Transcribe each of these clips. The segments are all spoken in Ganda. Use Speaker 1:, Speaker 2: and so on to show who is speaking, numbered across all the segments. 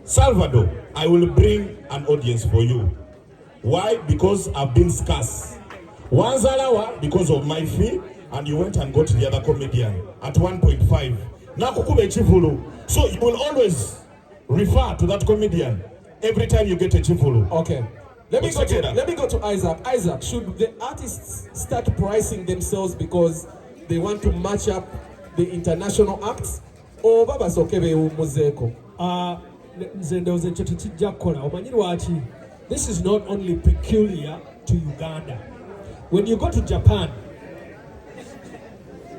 Speaker 1: Salvador, I will bring an audience for you. Why? Because I've been scarce. One Zalawa, because of my fee, and you went and got the other comedian at 1.5. Now Kukube Chifulu. So you will always refer to that comedian every time you get a Chifulu.
Speaker 2: Okay. Let me go to Isaac. Isaac, should the artists start pricing themselves because they want to match up the international acts? Or Baba Sokebe Muzeko?
Speaker 3: This is not only peculiar to Uganda. When you go to Japan,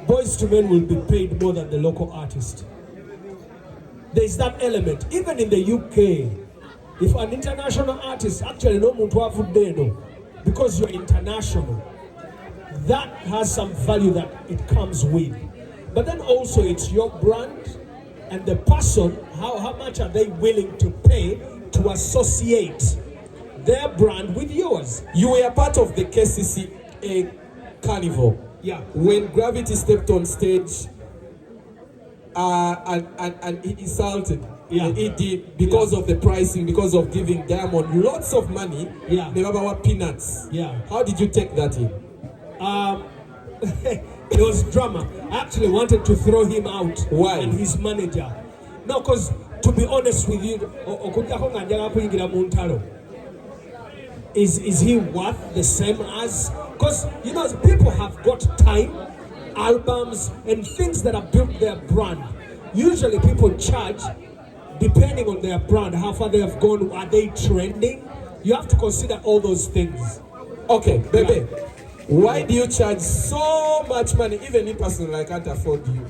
Speaker 3: boys to men will be paid more than the local artist. There is that element. Even in the UK, if an international artist actually no muntu because you're international, that has some value that it comes with. But then also it's your brand and the person, how much are they willing to pay to associate their brand with yours.
Speaker 2: You were a part of the KCCA Carnival.
Speaker 3: Yeah.
Speaker 2: When Gravity stepped on stage and he insulted Eddy because of the pricing, because of giving Diamond lots of money, never were peanuts.
Speaker 3: Yeah.
Speaker 2: How did you take that in?
Speaker 3: It was drama. I actually wanted to throw him out.
Speaker 2: Why?
Speaker 3: And his manager. No, because to be honest with you, is he worth the same as? Because you know people have got time, albums and things that have built their brand. Usually people charge depending on their brand, how far they have gone, are they trending? You have to consider all those things.
Speaker 2: Okay, Bebe, why do you charge so much money? Even me personally, I can't afford you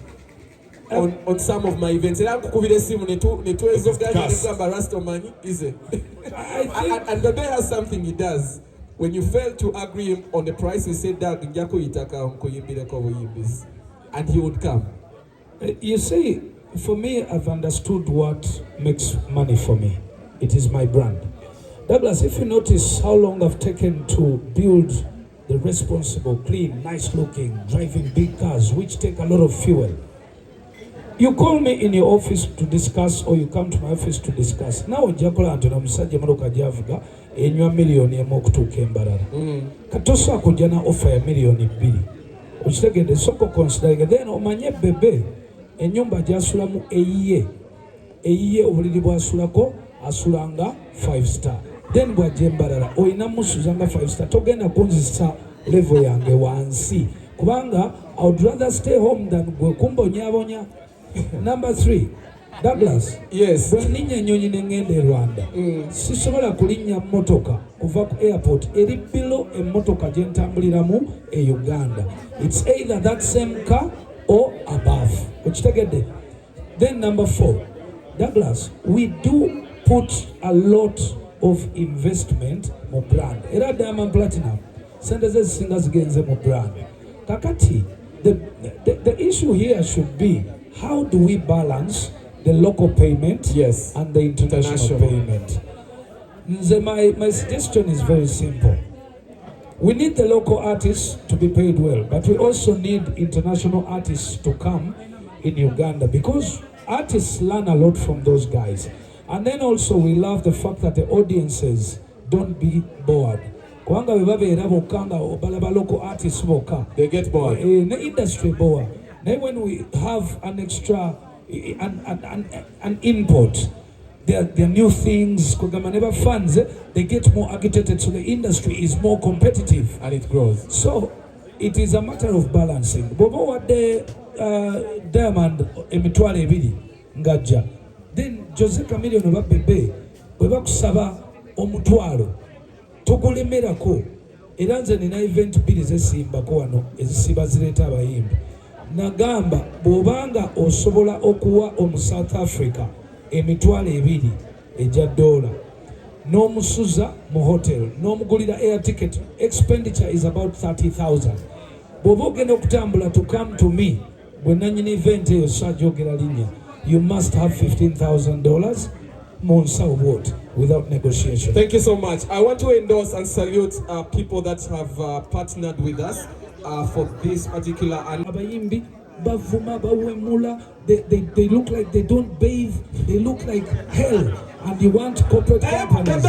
Speaker 2: on some of my events. And Bebe has something he does. When you fail to agree on the price, he said that and he would come.
Speaker 3: You see, for me, I've understood what makes money for me. It is my brand. Douglas, if you notice how long I've taken to build the responsible, clean, nice looking, driving big cars, which take a lot of fuel. You call me in your office to discuss, or you come to my office to discuss. Now, Jacola Antona Musaja Maroka Javuga, in your million Yamok Kembarara. Katosa Kujana offer a million billy. Which they get the soko consider then Omanye Bebe, and Yumba Jasulamu a year Olibo Sulako, Asulanga 5-star. Then what Jembarara, or Inamu Suzanga 5-star, Togena Ponzi level yange 1C. Kubanga, I would rather stay home than go Kumbo Nyavonya. Number 3, Douglas.
Speaker 2: Yes.
Speaker 3: Bwaninya nyonyi nengende Rwanda. Sisobola kulinya motoka kuva ku airport eri below emotoka gyentambuliramu e Uganda. It's either that same car or above. Okitegedde. Then number 4, Douglas, we do put a lot of investment mu brand. Era Diamond Platinum sente ze zisinga zigenze mu brand. Kakati, the issue here should be, how do we balance the local payment and the international payment? My suggestion is very simple. We need the local artists to be paid well, but we also need international artists to come in Uganda, because artists learn a lot from those guys. And then also we love the fact that the audiences don't be bored. They
Speaker 2: get bored.
Speaker 3: In the industry bored. Then when we have an extra an input, there are new things, funds, they get more agitated, so the industry is more competitive
Speaker 2: and it grows.
Speaker 3: So it is a matter of balancing. Bobo what the Diamond emitwale ebiri ngaja. Then Jose Chameleon oba Bebe bweba kusaba omutwalo tukulemerako era nze nina event bbiri zesimbako wano ezisiba zireeta abayimbi. Nagamba bw'obanga osobola okuwa omu South Africa emitwalo ebiri ejja $, n'omusuza mu hotel, n'omugulira air ticket, expenditure is about 30,000. Bw'oba ogenda okutambula to come to me, bwe nannyini event eyo sajjogera linnya, you must have $15,000 Monsa what without negotiation.
Speaker 2: Thank you so much. I want to endorse and salute people that have partnered with us for this particular
Speaker 3: Abayimbi bavuma bawemula, they look like they don't bathe, they look like hell, and you want corporate companies.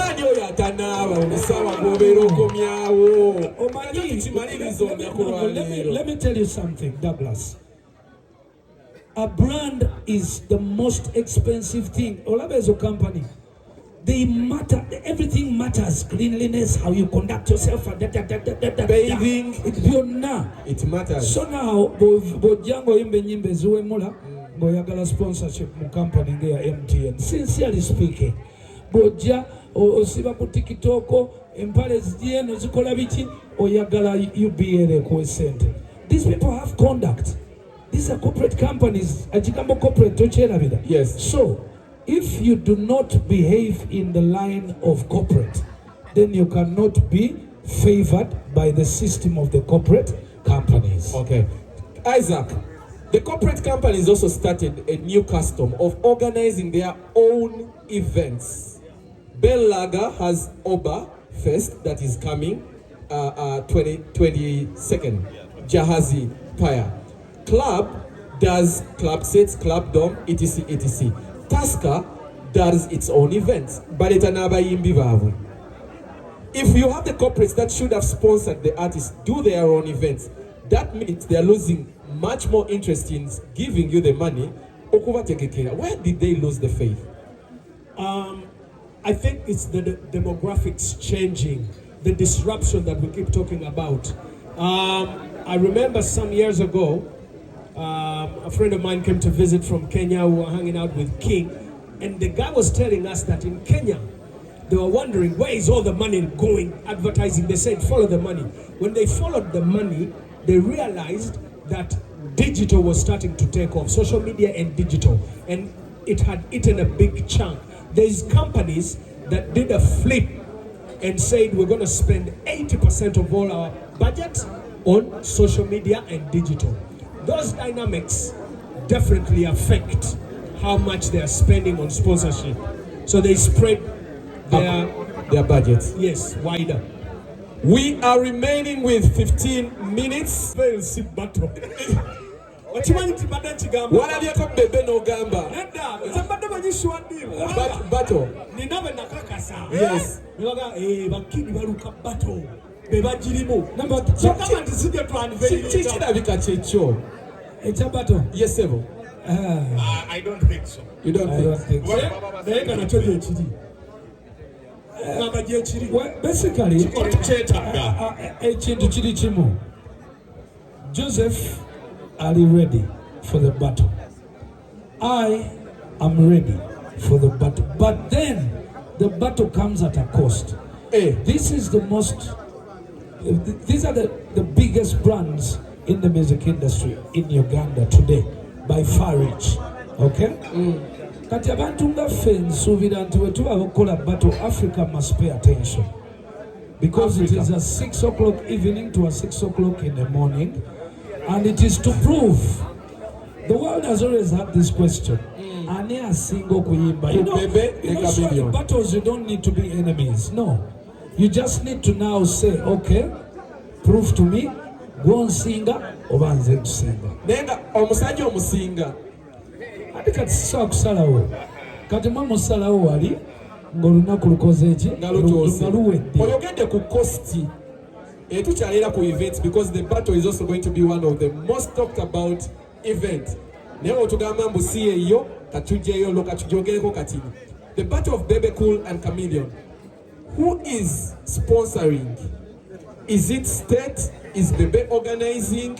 Speaker 3: Let me tell you something, Douglas. A brand is the most expensive thing. Olabezo company, they matter. Everything matters. Cleanliness, how you conduct yourself, bathing. It matters. So now, Bojango imbe nyimbe zuwe mula, boyagala sponsorship mu company ngeya MTN. Sincerely speaking, Boja osiba ku TikTok, empale zieno zikola bichi, oyagala UBA ko sente. These people have conduct. These are corporate companies. Ajikambo corporate tochera bida. Yes. So, if you do not behave in the line of corporate, then you cannot be favored by the system of the corporate companies.
Speaker 2: Okay. Isaac, the corporate companies also started a new custom of organizing their own events. Bell Lager has Oba Fest that is coming 22nd. Jahazi Paya. Club does club sets, club dome, etc. etc. Tusker does its own events. If you have the corporates that should have sponsored the artists do their own events, that means they are losing much more interest in giving you the money. Where did they lose the faith?
Speaker 4: I think it's the demographics changing, the disruption that we keep talking about. I remember some years ago, a friend of mine came to visit from Kenya. We were hanging out with King, and the guy was telling us that in Kenya, they were wondering, where is all the money going? Advertising. They said, follow the money. When they followed the money, they realized that digital was starting to take off, social media and digital, and it had eaten a big chunk. There's companies that did a flip and said, we're going to spend 80% of all our budget on social media and digital. Those dynamics definitely affect how much they are spending on sponsorship. So they spread
Speaker 2: their budgets.
Speaker 4: Yes, wider.
Speaker 2: We are remaining with 15 minutes.
Speaker 4: Battle.
Speaker 2: Yes. Yes, sir.
Speaker 1: I don't think so.
Speaker 2: You don't think so?
Speaker 3: Well, basically, Joseph, are you ready for the battle? I am ready for the battle. But then, the battle comes at a cost. This is the most... These are the biggest brands in the music industry in Uganda today, by far reach. Okay? Kati abantu nga ffe nsuubira nti bwe tuba okukola battle, Africa must pay attention. Because Africa. It is a 6 o'clock evening to a 6 o'clock in the morning. And it is to prove. The world has always had this question. Ani asinga okuyimba? You know, surely battles you don't need to be enemies. No. You just need to now say, okay, prove to me, go on singer, oba nze kusinga.
Speaker 2: Nenga omusajja omusinga.
Speaker 3: Ati kati sisa kusalawo. Kati mwe musalawo wali ng'olunaku lukoze eki? Nga luwedde.
Speaker 2: Oyogedde ku kosti. Tukyalira ku events because the battle is also going to be one of the most talked about events. Naye otugamba mbu si eyo, katujjeyo lo katujjogereko kati. The battle of Bebe Cool and Chameleon. Who is sponsoring? Is it state? Is Bebe organizing?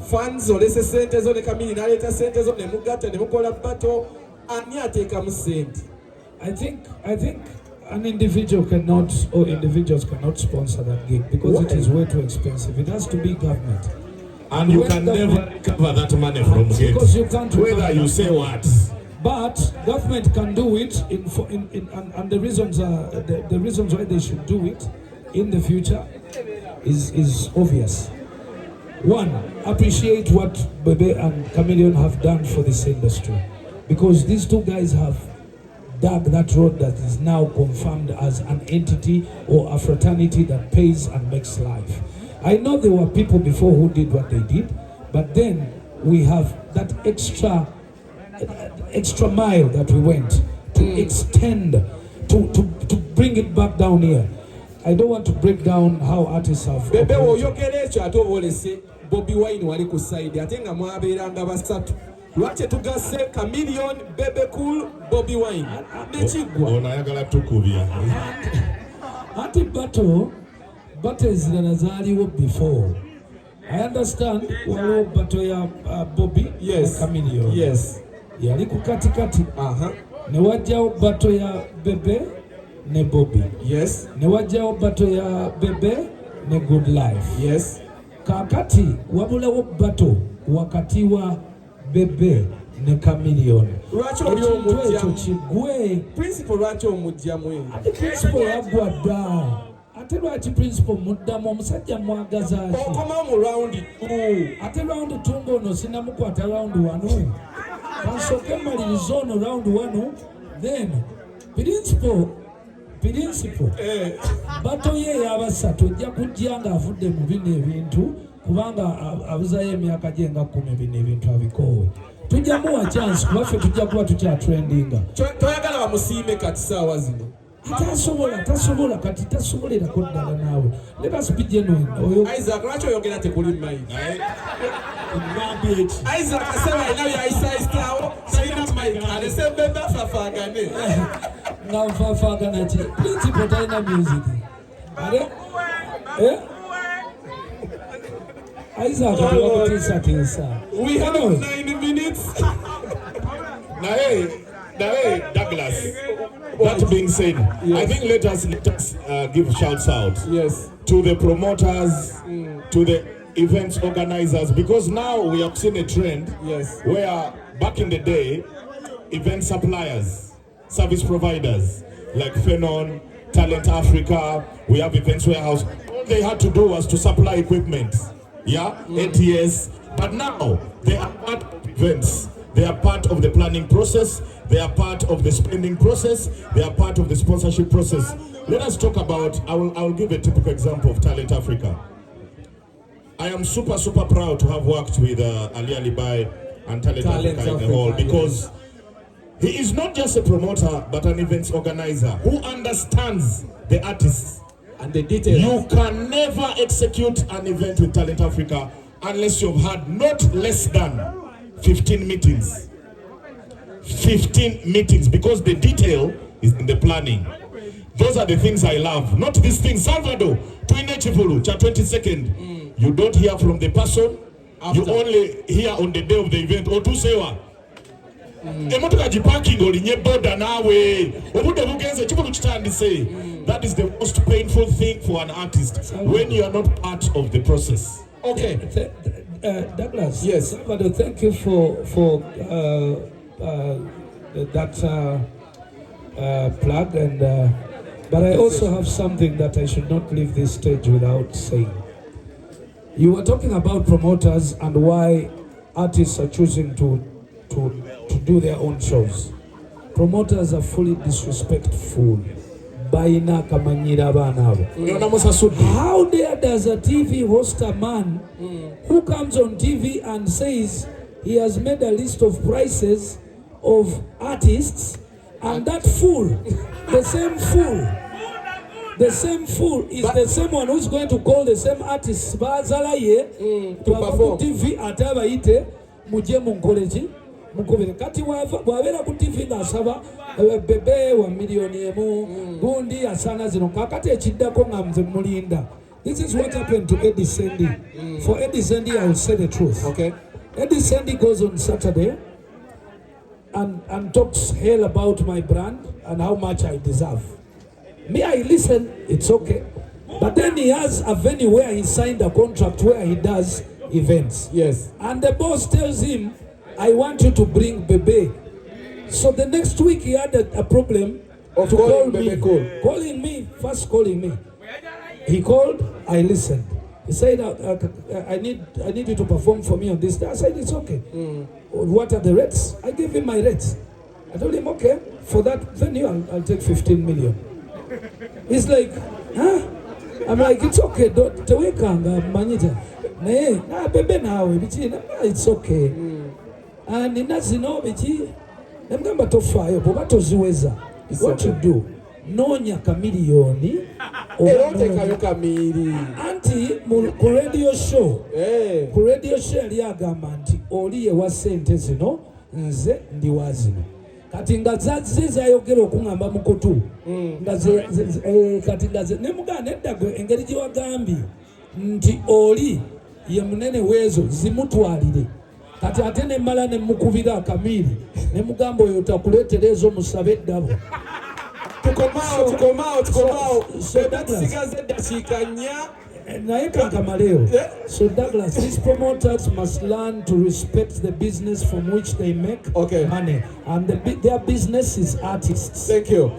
Speaker 2: Funds or lese sente zo ne Chameleon naleta sente zo ne mugata ne mukola battle ani ateeka mu sente?
Speaker 3: I think an individual cannot, or individuals cannot sponsor that gig because it is way too expensive. It has to be government.
Speaker 1: And you can never recover that money from gigs.
Speaker 3: Because you can't.
Speaker 1: Whether you say what.
Speaker 3: But government can do it and the reasons are the reasons why they should do it in the future is obvious. One, appreciate what Bebe and Chameleon have done for this industry, because these two guys have dug that road that is now confirmed as an entity or a fraternity that pays and makes life. I know there were people before who did what they did, but then we have that extra mile that we went to extend, to bring it back down here. I don't want to break down how artists have.
Speaker 2: Bebe oyogere ekyo ate obolese Bobi Wine wali ku side ate nga mwabeeranga basatu. Lwaki tugase Chameleon, Bebe Cool, Bobi Wine? Nekigwa.
Speaker 1: Onayagala tukubya.
Speaker 3: Ati battle ezirala zaaliwo before. I understand waliwo battle ya Bobi
Speaker 2: yes.
Speaker 3: na Chameleon.
Speaker 2: Yes.
Speaker 3: Yali ku katikati. Ne wajjawo battle ya Bebe ne Bobi.
Speaker 2: Yes.
Speaker 3: Ne wajjawo battle ya Bebe ne Good Life.
Speaker 2: Yes.
Speaker 3: Kakati wabulawo battle wakati wa Bebe ne Chameleon.
Speaker 2: Lwaki oli omujjamu?
Speaker 3: Kigwe.
Speaker 2: Principal lwaki omujjamu?
Speaker 3: Ate principal yagwa dda. Ate lwaki principal muddamu omusajja mwagaza ki?
Speaker 2: Okoma mu round 2.
Speaker 3: Ate round 2 ng'ono sinnamukwata round 1. Kansooke mmalirize ono round 1. Then principal bato ye ey'abasatu ojja kujja ng'avudde mu bino ebintu kubanga abuzayo emyaka gye nga 10 bino ebintu abikoowe. Tujja muwa chance kubaffe tujja kuba tukyatrendinga.
Speaker 2: Toyagala bamusiime kati ssaawa zino.
Speaker 3: Tasobola kati tasobolerako ddala naawe. Let us be genuine.
Speaker 2: Isaac lwaki oyogera tekuli mayiki? Isaac asaba alina byayisaayisaawo talina mayiki alese Bebe afafaagane.
Speaker 3: Nga nfaafaagana ki? Principal talina music. Isaac wakutiisatiisa.
Speaker 2: We have 9 minutes.
Speaker 1: Nae, Douglas. That being said, yes. I think let us give shouts out to the promoters, to the events organizers, because now we have seen a trend where back in the day, event suppliers, service providers like Phenon, Talent Africa, we have Events Warehouse, all they had to do was to supply equipment, ATS, but now they are part of events. They are part of the planning process. They are part of the spending process. They are part of the sponsorship process. Let us talk about, I will give a typical example of Talent Africa. I am super proud to have worked with Ali Alibai and Talent Africa in the whole, because he is not just a promoter but an events organizer who understands the artists
Speaker 2: and the details.
Speaker 1: You can never execute an event with Talent Africa unless you've had not less than 15 meetings. 15 meetings, because the detail is in the planning. Those are the things I love. Not these things. Salvador, to Inechifulu, 22nd. You don't hear from the person. After. You only hear on the day of the event. Or to sewa. That is the most painful thing for an artist when you are not part of the process.
Speaker 2: Okay.
Speaker 3: Douglas,
Speaker 2: yes,
Speaker 3: Salvador, thank you for that plug, and but I also have something that I should not leave this stage without saying. You were talking about promoters and why artists are choosing to do their own shows. Promoters are fully disrespectful. How dare does a TV host a man who comes on TV and says he has made a list of prices of artists, and that fool, the same fool is the same one who's going to call the same artists to perform TV atabayite muje munkoleji mukobere kati wabera ku TV nasaba Bebe wa milioni emu gundi asana zino kakati ekiddako nga mze mulinda. This is what happened to Eddy Sendi. For Eddy Sendi, I will say the truth.
Speaker 2: Okay.
Speaker 3: Eddy Sendi goes on Saturday and talks hell about my brand and how much I deserve. Me, I listen, it's okay. But then he has a venue where he signed a contract where he does events.
Speaker 2: Yes.
Speaker 3: And the boss tells him, I want you to bring Bebe. So the next week he had a problem
Speaker 2: of
Speaker 3: to call me.
Speaker 2: Calling
Speaker 3: me. He called, I listened. He said, I need you to perform for me on this day. I said, it's okay. What are the rates? I gave him my rates. I told him, okay, for that venue, I'll take 15 million. He's like, huh? I'm like, it's okay, don't wake up, manager. naye Bebe naawe biki it's okay nina zino biki nemugamba tofaayo bw'oba toziweza what you do noonya kamiliyoni
Speaker 2: era oteekayo kamiiri
Speaker 3: anti ku radio show yali agamba nti oli yewa ssente zino nze ndi wa zino kati nga zazze zayogera okuŋŋamba mu kutu kati nga nemuganda eddagwe engeri gye wagambye nti oli ye munene weezo zimutwalire kati ate nemmala nemukubira akamiiri nemugamba oyo takuleetera ezo musabe eddabo
Speaker 2: tukomaawo tusigaze eddakiika nnya
Speaker 3: naye kankamaleyo. So Douglas, these promoters must learn to respect the business from which they make money, and their business is artists.
Speaker 2: Thank you.